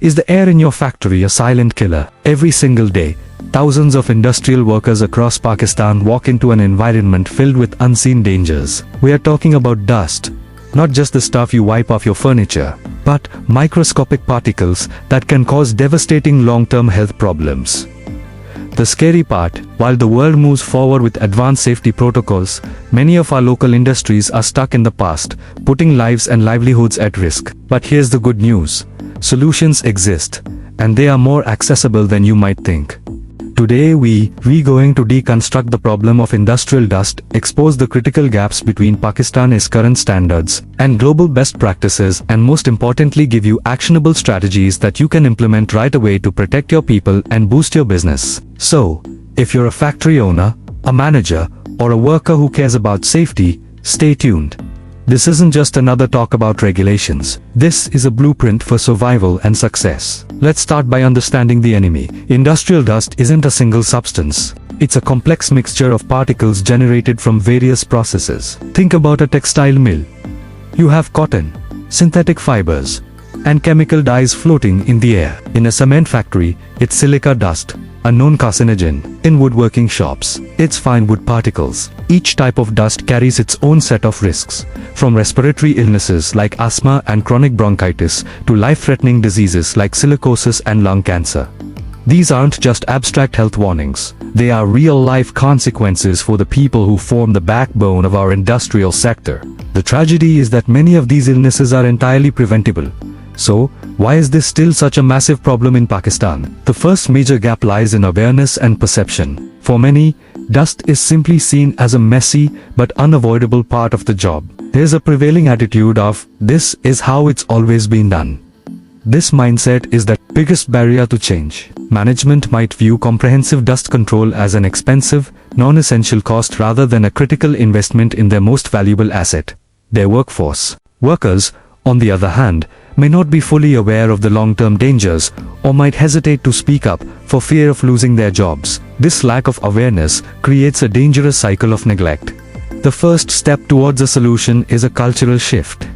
Is the air in your factory a silent killer? Every single day, thousands of industrial workers across Pakistan walk into an environment filled with unseen dangers. We are talking about dust. Not just the stuff you wipe off your furniture, but microscopic particles that can cause devastating long-term health problems. The scary part, while the world moves forward with advanced safety protocols, many of our local industries are stuck in the past, putting lives and livelihoods at risk. But here's the good news. Solutions exist, and they are more accessible than you might think. Today we going to deconstruct the problem of industrial dust, expose the critical gaps between Pakistan's current standards and global best practices, and most importantly give you actionable strategies that you can implement right away to protect your people and boost your business. So, if you're a factory owner, a manager, or a worker who cares about safety, stay tuned. This isn't just another talk about regulations. This is a blueprint for survival and success. Let's start by understanding the enemy. Industrial dust isn't a single substance. It's a complex mixture of particles generated from various processes. Think about a textile mill. You have cotton, synthetic fibers, and chemical dyes floating in the air. In a cement factory, it's silica dust, a known carcinogen. In woodworking shops, it's fine wood particles. Each type of dust carries its own set of risks, from respiratory illnesses like asthma and chronic bronchitis to life-threatening diseases like silicosis and lung cancer. These aren't just abstract health warnings. They are real-life consequences for the people who form the backbone of our industrial sector. The tragedy is that many of these illnesses are entirely preventable. So, why is this still such a massive problem in Pakistan? The first major gap lies in awareness and perception. For many, dust is simply seen as a messy but unavoidable part of the job. There's a prevailing attitude of, this is how it's always been done. This mindset is the biggest barrier to change. Management might view comprehensive dust control as an expensive, non-essential cost rather than a critical investment in their most valuable asset, their workforce. Workers, on the other hand, may not be fully aware of the long-term dangers or might hesitate to speak up for fear of losing their jobs. This lack of awareness creates a dangerous cycle of neglect. The first step towards a solution is a cultural shift.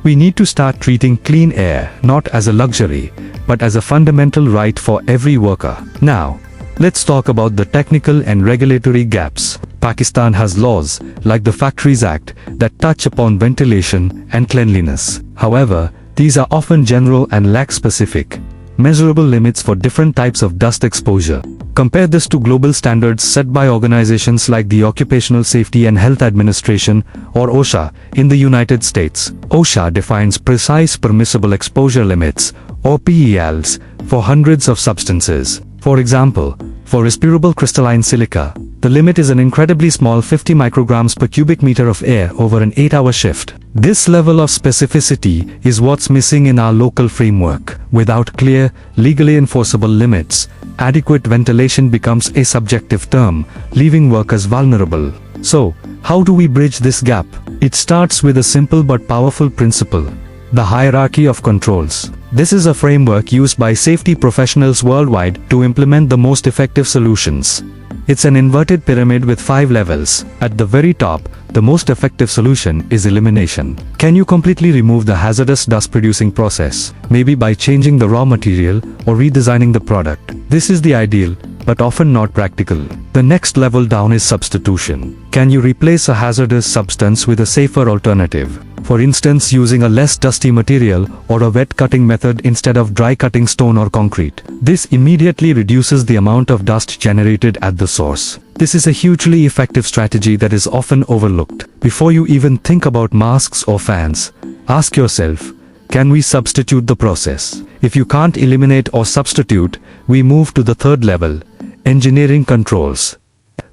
We need to start treating clean air not as a luxury, but as a fundamental right for every worker. Now, let's talk about the technical and regulatory gaps. Pakistan has laws, like the Factories Act, that touch upon ventilation and cleanliness. However, these are often general and lack specific, measurable limits for different types of dust exposure. Compare this to global standards set by organizations like the Occupational Safety and Health Administration, or OSHA, in the United States. OSHA defines precise permissible exposure limits, or PELs, for hundreds of substances. For example, for respirable crystalline silica, the limit is an incredibly small 50 micrograms per cubic meter of air over an 8-hour shift. This level of specificity is what's missing in our local framework. Without clear, legally enforceable limits, adequate ventilation becomes a subjective term, leaving workers vulnerable. So, how do we bridge this gap? It starts with a simple but powerful principle: the hierarchy of controls. This is a framework used by safety professionals worldwide to implement the most effective solutions. It's an inverted pyramid with 5 levels. At the very top, the most effective solution is elimination. Can you completely remove the hazardous dust-producing process, maybe by changing the raw material or redesigning the product? This is the ideal, but often not practical. The next level down is substitution. Can you replace a hazardous substance with a safer alternative? For instance, using a less dusty material or a wet cutting method instead of dry cutting stone or concrete. This immediately reduces the amount of dust generated at the source. This is a hugely effective strategy that is often overlooked. Before you even think about masks or fans, ask yourself, can we substitute the process? If you can't eliminate or substitute, we move to the third level, engineering controls.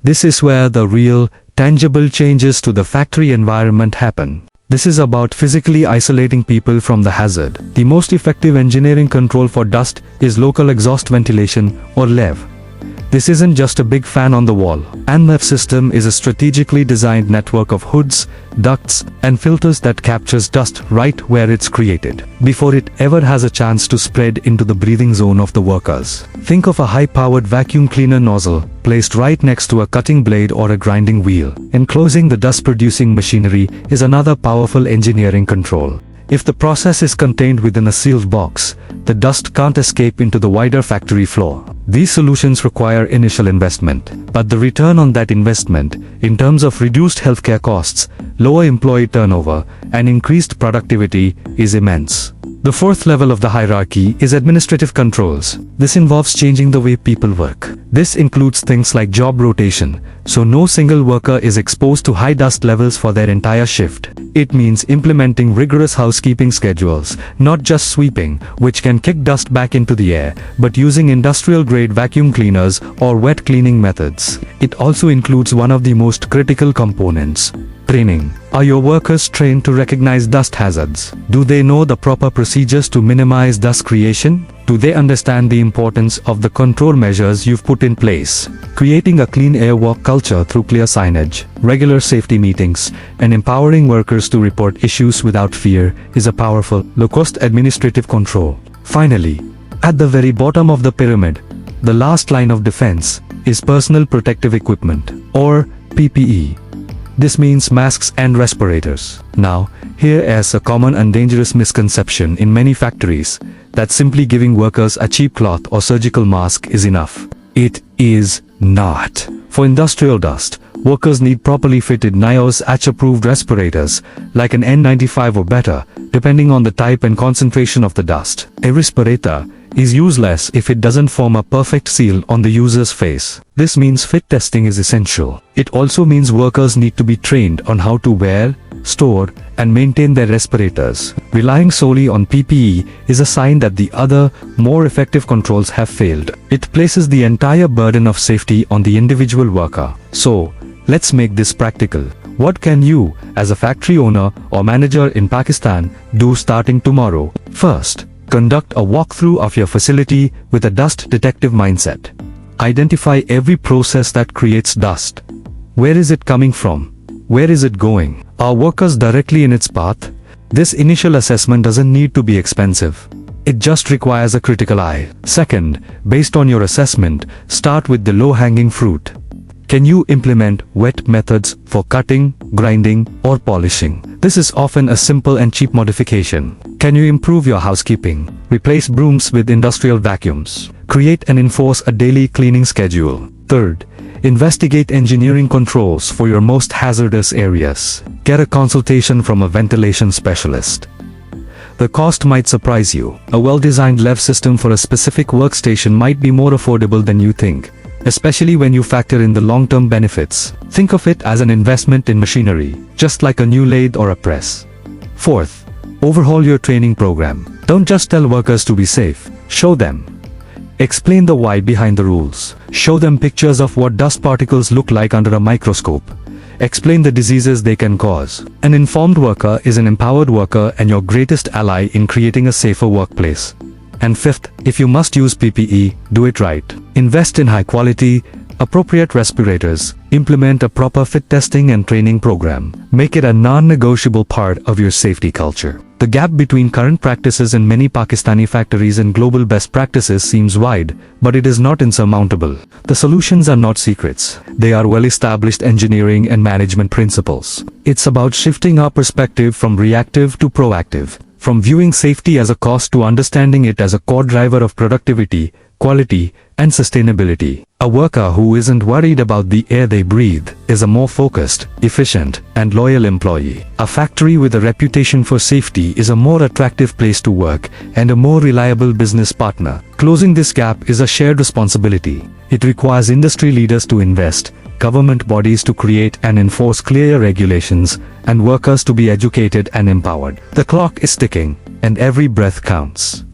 This is where the real, tangible changes to the factory environment happen. This is about physically isolating people from the hazard. The most effective engineering control for dust is local exhaust ventilation, or LEV. This isn't just a big fan on the wall. An LEV system is a strategically designed network of hoods, ducts, and filters that captures dust right where it's created, before it ever has a chance to spread into the breathing zone of the workers. Think of a high-powered vacuum cleaner nozzle placed right next to a cutting blade or a grinding wheel. Enclosing the dust-producing machinery is another powerful engineering control. If the process is contained within a sealed box, the dust can't escape into the wider factory floor. These solutions require initial investment, but the return on that investment, in terms of reduced healthcare costs, lower employee turnover, and increased productivity, is immense. The fourth level of the hierarchy is administrative controls. This involves changing the way people work. This includes things like job rotation, so no single worker is exposed to high dust levels for their entire shift. It means implementing rigorous housekeeping schedules, not just sweeping, which can kick dust back into the air, but using industrial-grade vacuum cleaners or wet cleaning methods. It also includes one of the most critical components: training. Are your workers trained to recognize dust hazards? Do they know the proper procedures to minimize dust creation? Do they understand the importance of the control measures you've put in place? Creating a clean air work culture through clear signage, regular safety meetings, and empowering workers to report issues without fear is a powerful, low-cost administrative control. Finally, at the very bottom of the pyramid, the last line of defense is personal protective equipment, or PPE. This means masks and respirators. Now, here is a common and dangerous misconception in many factories, that simply giving workers a cheap cloth or surgical mask is enough. It is not. For industrial dust, workers need properly fitted NIOSH approved respirators, like an N95 or better, depending on the type and concentration of the dust. A respirator is useless if it doesn't form a perfect seal on the user's face. This means fit testing is essential. It also means workers need to be trained on how to wear, store, and maintain their respirators. Relying solely on PPE is a sign that the other, more effective controls have failed. It places the entire burden of safety on the individual worker. So, let's make this practical. What can you, as a factory owner or manager in Pakistan, do starting tomorrow? First, conduct a walkthrough of your facility with a dust detective mindset. Identify every process that creates dust. Where is it coming from? Where is it going? Are workers directly in its path? This initial assessment doesn't need to be expensive. It just requires a critical eye. Second, based on your assessment, start with the low-hanging fruit. Can you implement wet methods for cutting, grinding, or polishing? This is often a simple and cheap modification. Can you improve your housekeeping? Replace brooms with industrial vacuums. Create and enforce a daily cleaning schedule. Third, investigate engineering controls for your most hazardous areas. Get a consultation from a ventilation specialist. The cost might surprise you. A well-designed lev system for a specific workstation might be more affordable than you think, especially when you factor in the long-term benefits. Think of it as an investment in machinery, just like a new lathe or a press. Fourth, overhaul your training program. Don't just tell workers to be safe, show them. Explain the why behind the rules. Show them pictures of what dust particles look like under a microscope. Explain the diseases they can cause. An informed worker is an empowered worker and your greatest ally in creating a safer workplace. And fifth, if you must use PPE, do it right. Invest in high quality, appropriate respirators. Implement a proper fit testing and training program. Make it a non-negotiable part of your safety culture. The gap between current practices in many Pakistani factories and global best practices seems wide, but it is not insurmountable. The solutions are not secrets. They are well-established engineering and management principles. It's about shifting our perspective from reactive to proactive. From viewing safety as a cost to understanding it as a core driver of productivity, quality, and sustainability. A worker who isn't worried about the air they breathe is a more focused, efficient, and loyal employee. A factory with a reputation for safety is a more attractive place to work and a more reliable business partner. Closing this gap is a shared responsibility. It requires industry leaders to invest, government bodies to create and enforce clear regulations, and workers to be educated and empowered. The clock is ticking, and every breath counts.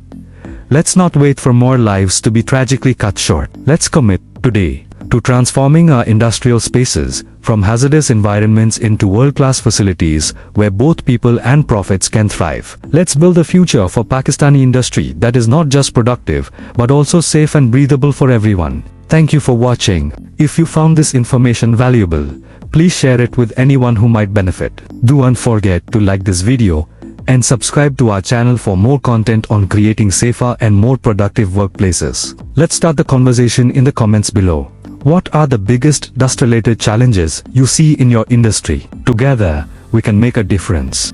Let's not wait for more lives to be tragically cut short. Let's commit today to transforming our industrial spaces from hazardous environments into world-class facilities where both people and profits can thrive. Let's build a future for Pakistani industry that is not just productive, but also safe and breathable for everyone. Thank you for watching. If you found this information valuable, please share it with anyone who might benefit. Don't forget to like this video and subscribe to our channel for more content on creating safer and more productive workplaces. Let's start the conversation in the comments below. What are the biggest dust-related challenges you see in your industry? Together, we can make a difference.